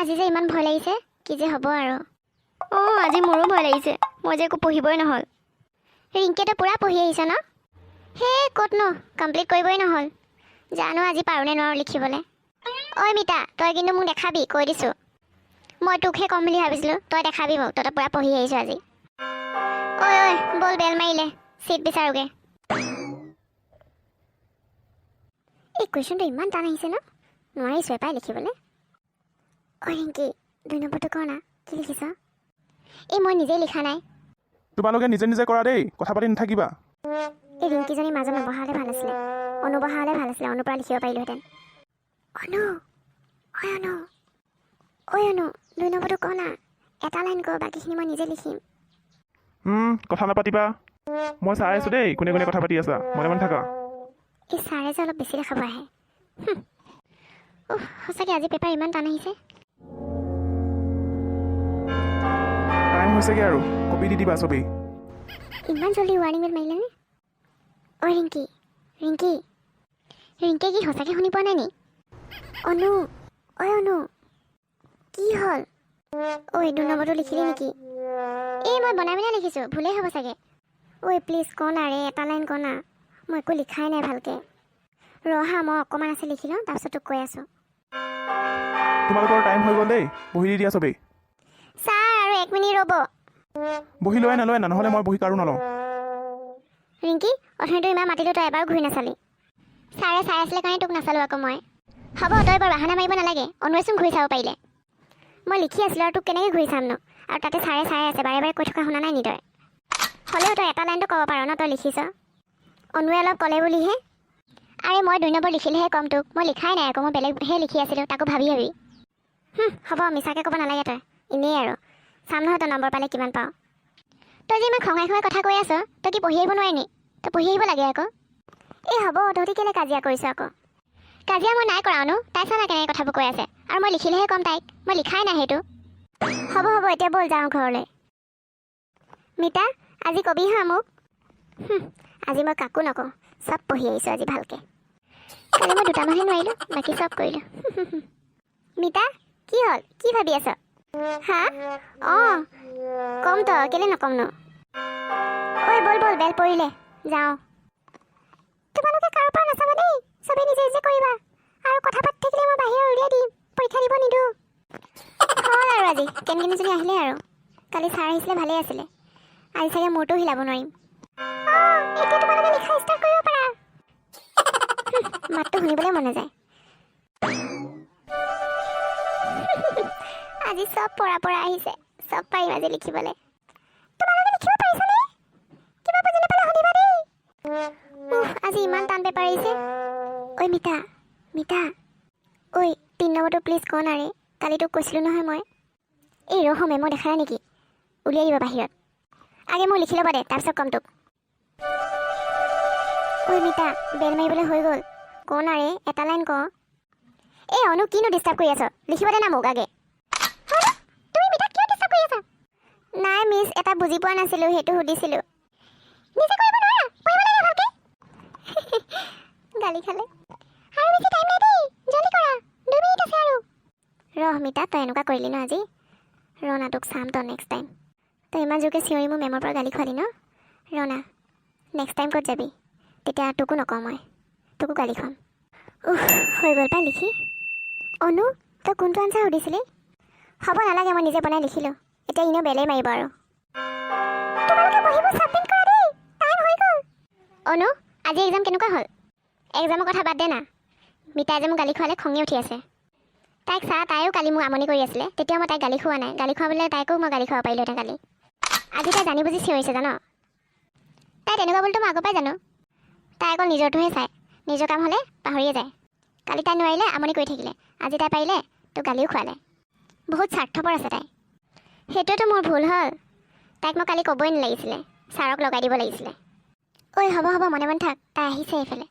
আজি যে ইমান ভয় লাগিছে কি যে হ'ব আৰু আজি মোৰো ভয় লাগিছে মই যে একো পঢ়িবই নহ'ল ৰিংকেটো পুৰা পঢ়ি আহিছে ন হে ক'তনো কমপ্লিট কৰিবই নহ'ল জানো আজি পাৰোনে নোৱাৰো লিখিবলৈ ঐ মিতা তই কিন্তু মোক দেখাবি কৈ দিছোঁ মই তোকহে ক'ম বুলি ভাবিছিলোঁ তই দেখাবি মোক তই পুৰা পঢ়ি আহিছোঁ আজি ঐ বল বেল মাৰিলে চিট বিচাৰোগে এই কুৱেশ্যনটো ইমান টান আহিছে ন নোৱাৰিছোঁ এপাই লিখিবলৈ ঐ ৰিংকি 2 নম্বৰটো ক না কি লিখিছ এই মই নিজেই লিখা নাই তোমালোকে নিজে নিজে কৰা দেই কথা পাতি নাথাকিবা এই ৰিংকিজনী মাজত নবহা হ'লে ভাল আছিলে অনুবহা হ'লে ভাল আছিলে অনুৰ পৰা লিখিব পাৰিলোহেঁতেন অনু 2 নম্বৰটো ক না এটা লাইন ক বাকীখিনি মই নিজে লিখিম কথা নাপাতিবা মই চাই আছোঁ দেই কোনে কোনে কথা পাতি আছা মনে মনে থাকা এই ছাৰে যে অলপ বেছি দেখাব আহে সঁচাকৈ আজি পেপাৰ ইমান টান আহিছে টাইম হৈছেগৈ আৰু কপি দি দিবা চবেই ইমান জল্দি ৱাৰ্ণিং বেল মাৰিলেনে ঐ ৰিংকিয়ে কি সঁচাকৈ শুনি পোৱা নাই নি অনু কি হ'ল 2 নম্বৰটো লিখিলি নেকি এই মই বনাই লিখিছোঁ ভুলেই হ'ব চাগে প্লিজ ক না ৰে এটা লাইন ক না মই একো লিখাই নাই ভালকৈ ৰহা মই অকণমান আছে লিখি লওঁ তাৰপিছত তোক কৈ আছোঁ তোমালোকৰ টাইম হৈ গ'ল দেই বহি দি দিয়া চবেই ছাৰ আৰু 1 মিনিট ৰ'ব বহি লৈ নলয় না নহ'লে মই বহি কাৰো নলওঁ ৰিংকি অথনিটো ইমান মাতিলোঁ তই এবাৰ ঘূৰি নাচালি ছাৰে চাই আছিলে কাৰণে তোক নাচালোঁ আকৌ মই হ'ব তই বাৰু বাহানা মাৰিব নালাগে অনুৱেচোন ঘূৰি চাব পাৰিলে মই লিখি আছিলোঁ আৰু তোক কেনেকৈ ঘূৰি চাম ন আৰু তাতে ছাৰে চাই আছে বাৰে বাৰে কৈ থকা শুনা নাই নি তই হ'লেও তই এটা লাইনটো ক'ব পাৰ ন তই লিখিছ অনুৱে অলপ ক'লে বুলিহে আৰে মই 2 নম্বৰ লিখিলেহে ক'ম তোক মই লিখাই নাই আকৌ মই বেলেগহে লিখি আছিলোঁ তাকো ভাবি হ'ব মিছাকৈ ক'ব নালাগে তই এনেই আৰু চাম নহয় তই নম্বৰ পালে কিমান পাওঁ তই যে ইমান খঙাই কথা কৈ আছ তই কি পঢ়ি আহিব নোৱাৰি নি তই পঢ়ি আহিব লাগে আকৌ এই হ'ব তহঁতি কেলৈ কাজিয়া কৰিছ আকৌ কাজিয়া মই নাই কৰা অনু তাই চা না কেনেকৈ কথাবোৰ কৈ আছে আৰু মই লিখিলেহে ক'ম তাইক মই লিখাই নাই সেইটো হ'ব এতিয়া ব'ল যাওঁ ঘৰলৈ মিতা আজি কবি হা মোক আজি মই কাকো নকওঁ চব পঢ়ি আহিছোঁ আজি ভালকৈ কালি মই 2টামানহে নোৱাৰিলোঁ বাকী চব কৰিলোঁ মিতা কি হ'ল কি ভাবি আছ হা ক'ম তই কেলৈ নক'ম ন বল বেল পৰিলে যাওঁ তোমালোকে কাৰো পৰা নাচাবা দেই চবেই নিজে নিজে কৰিবা আৰু কথা পাতি থাকিলে মই বাহিৰত উলিয়াই দিম পৰীক্ষা দিব নিদিওঁ হ'ল আৰু আজি কেনকেনিজনী আহিলে আৰু কালি ছাৰ আহিছিলে ভালেই আছিলে আজি চাগে মূৰটো হিলাব নোৱাৰিম এতিয়া তোমালোকে লিখা ষ্টাৰ্ট কৰিব পাৰা মাতটো শুনিবলৈ মন নাযায় আজি চব পৰা আহিছে চব পাৰিম আজি লিখিবলৈ তোমালোকে লিখিব পাৰিছানে কিবা বুজি নাপালে শুনিবা দেই আজি ইমান টান পেপাৰ আহিছে মিতা 3 নম্বৰটো প্লিজ ক না ৰে কালি তোক কৈছিলোঁ নহয় মই এই ৰহমে মই দেখা নাই নেকি উলিয়াই দিব বাহিৰত আগে মই লিখি ল'বা দে তাৰপিছত ক'ম তোক মিতা বেল মাৰিবলৈ হৈ গ'ল ক না ৰে এটা লাইন ক এই অনু কিনো ডিষ্টাৰ্ব কৰি আছ লিখিব দে না মোক আগে তুমি মিতাক কিয় ডিষ্টাৰ্ব কৰি আছা নাই মিছ এটা বুজি পোৱা নাছিলোঁ সেইটো সুধিছিলোঁ নিজে কৰিব নোৱাৰা পঢ়িব লাগে ভালকৈ গালি খালে আৰু বেছি টাইম নাই দেই জলদি কৰা 2 মিনিট আছে আৰু ৰহ মিতা তই এনেকুৱা কৰিলি ন আজি ৰনা তোক চাম তই নেক্সট টাইম তই ইমান জোৰকৈ চিঞৰি মোৰ মেমৰ পৰা গালি খোৱালি ন ৰনা নেক্সট টাইম ক'ত যাবি তেতিয়া তোকো নকওঁ মই তোকো গালি খুৱাম হৈ গ'ল পাই লিখি অনু তই কোনটো আনচাৰ সুধিছিলি হ'ব নালাগে মই নিজে বনাই লিখিলোঁ এতিয়া এনেও বেলেই মাৰিব আৰু তোমালোকে বহিবোৰ ছাবমিট কৰা দেই টাইম হৈ গ'ল অনু আজি এক্সাম কেনেকুৱা হ'ল এক্সামৰ কথা বাদ দে না মিতাই যে মোক গালি খোৱালে খঙি উঠি আছে তাইক চা তাইও কালি মোক আমনি কৰি আছিলে তেতিয়া মই তাইক গালি খোৱা নাই গালি খোৱাবলৈ তাইকো মই গালি খুৱাব পাৰিলোহেঁতেন কালি আজি তাই জানি বুজি চিঞৰিছে জান তাই তেনেকুৱা বুলিতো মই আগৰ পৰাই জানো তাই অকল নিজৰটোহে চায় নিজৰ কাম হ'লে পাহৰিয়ে যায় কালি তাই নোৱাৰিলে আমনি কৰি থাকিলে আজি তাই পাৰিলে তোক গালিও খোৱালে বহুত স্বাৰ্থপৰ আছে তাই সেইটোৱেতো মোৰ ভুল হ'ল তাইক মই কালি ক'বই নালাগিছিলে ছাৰক লগাই দিব লাগিছিলে হ'ব মনে মনে থাক তাই আহিছে এইফালে